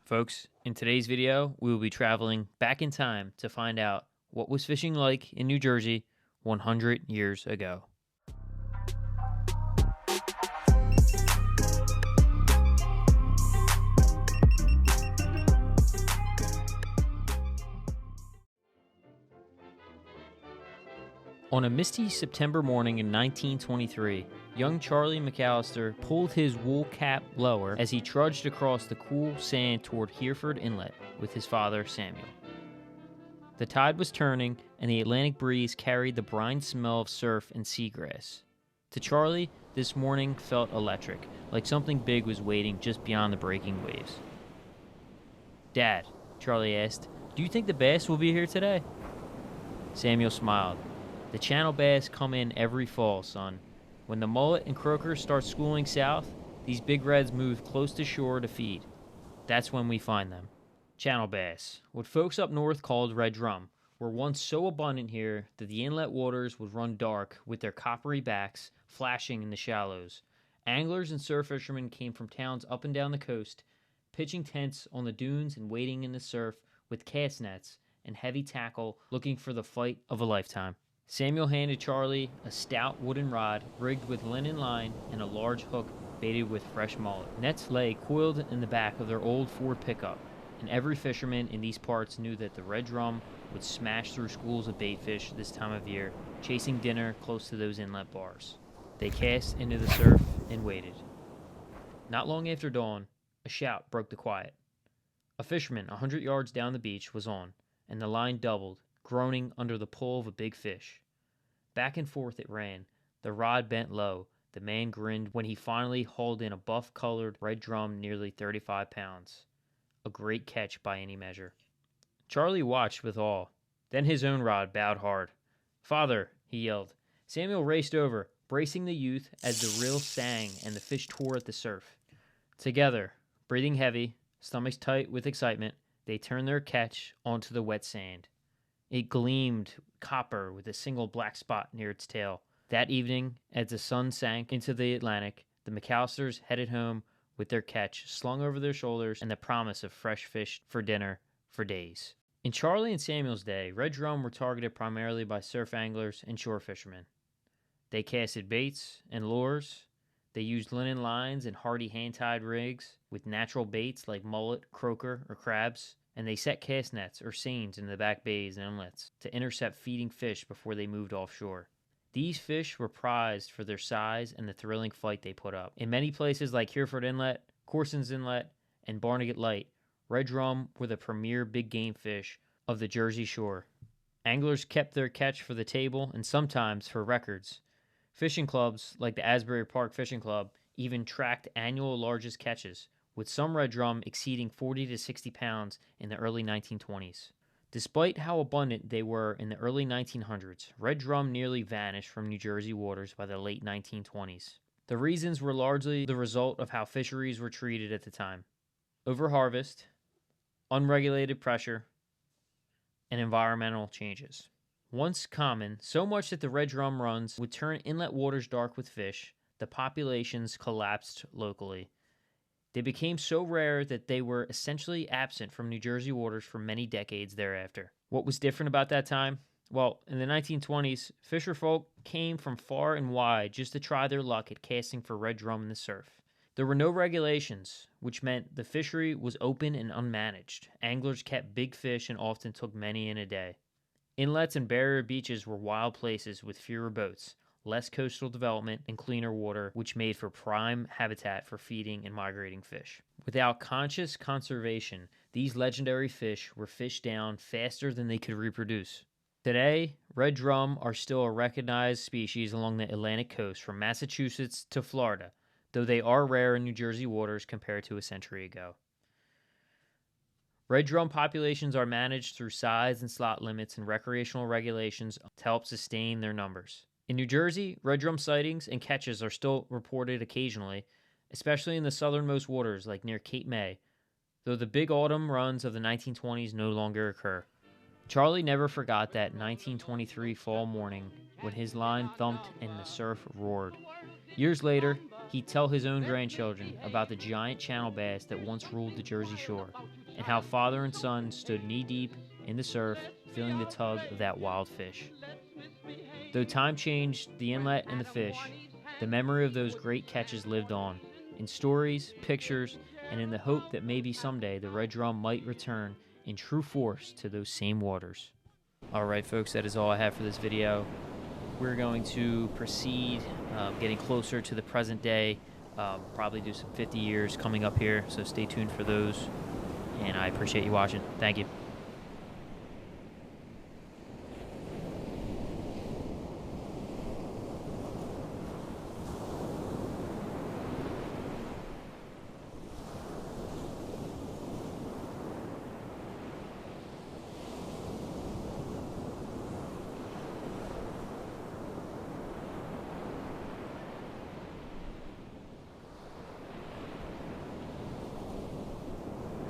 Folks, in today's video, we will be traveling back in time to find out what was fishing like in New Jersey 100 years ago. On a misty September morning in 1923, young Charlie McAllister pulled his wool cap lower as he trudged across the cool sand toward Hereford Inlet with his father, Samuel. The tide was turning, and the Atlantic breeze carried the brine smell of surf and seagrass. To Charlie, this morning felt electric, like something big was waiting just beyond the breaking waves. "Dad," Charlie asked, "do you think the bass will be here today?" Samuel smiled. "The channel bass come in every fall, son. When the mullet and croaker start schooling south, these big reds move close to shore to feed. That's when we find them." Channel bass, what folks up north called red drum, were once so abundant here that the inlet waters would run dark with their coppery backs flashing in the shallows. Anglers and surf fishermen came from towns up and down the coast, pitching tents on the dunes and wading in the surf with cast nets and heavy tackle looking for the fight of a lifetime. Samuel handed Charlie a stout wooden rod rigged with linen line and a large hook baited with fresh mullet. Nets lay coiled in the back of their old Ford pickup, and every fisherman in these parts knew that the red drum would smash through schools of baitfish this time of year, chasing dinner close to those inlet bars. They cast into the surf and waited. Not long after dawn, a shout broke the quiet. A fisherman 100 yards down the beach was on, and the line doubled, groaning under the pull of a big fish. Back and forth it ran, the rod bent low. The man grinned when he finally hauled in a buff-colored red drum nearly 35 pounds. A great catch by any measure. Charlie watched with awe. Then his own rod bowed hard. "Father," he yelled. Samuel raced over, bracing the youth as the reel sang and the fish tore at the surf. Together, breathing heavy, stomachs tight with excitement, they turned their catch onto the wet sand. It gleamed copper with a single black spot near its tail. That evening, as the sun sank into the Atlantic, the McAllisters headed home with their catch slung over their shoulders and the promise of fresh fish for dinner for days. In Charlie and Samuel's day, red drum were targeted primarily by surf anglers and shore fishermen. They casted baits and lures. They used linen lines and hardy hand-tied rigs with natural baits like mullet, croaker, or crabs. And they set cast nets or seines in the back bays and inlets to intercept feeding fish before they moved offshore. These fish were prized for their size and the thrilling fight they put up. In many places like Hereford Inlet, Corson's Inlet, and Barnegat Light, red drum were the premier big game fish of the Jersey Shore. Anglers kept their catch for the table and sometimes for records. Fishing clubs like the Asbury Park Fishing Club even tracked annual largest catches, with some red drum exceeding 40 to 60 pounds in the early 1920s. Despite how abundant they were in the early 1900s, red drum nearly vanished from New Jersey waters by the late 1920s. The reasons were largely the result of how fisheries were treated at the time: overharvest, unregulated pressure, and environmental changes. Once common, so much that the red drum runs would turn inlet waters dark with fish, the populations collapsed locally. They became so rare that they were essentially absent from New Jersey waters for many decades thereafter. What was different about that time? Well, in the 1920s, fisherfolk came from far and wide just to try their luck at casting for red drum in the surf. There were no regulations, which meant the fishery was open and unmanaged. Anglers kept big fish and often took many in a day. Inlets and barrier beaches were wild places with fewer boats, less coastal development, and cleaner water, which made for prime habitat for feeding and migrating fish. Without conscious conservation, these legendary fish were fished down faster than they could reproduce. Today, red drum are still a recognized species along the Atlantic coast from Massachusetts to Florida, though they are rare in New Jersey waters compared to a century ago. Red drum populations are managed through size and slot limits and recreational regulations to help sustain their numbers. In New Jersey, red drum sightings and catches are still reported occasionally, especially in the southernmost waters like near Cape May, though the big autumn runs of the 1920s no longer occur. Charlie never forgot that 1923 fall morning when his line thumped and the surf roared. Years later, He'd tell his own grandchildren about the giant channel bass that once ruled the Jersey Shore, and how father and son stood knee-deep in the surf, feeling the tug of that wild fish. Though time changed the inlet and the fish, the memory of those great catches lived on, in stories, pictures, and in the hope that maybe someday the red drum might return in true force to those same waters. Alright folks, that is all I have for this video. We're going to proceed getting closer to the present day, probably do some 50 years coming up here, so stay tuned for those, and I appreciate you watching. Thank you.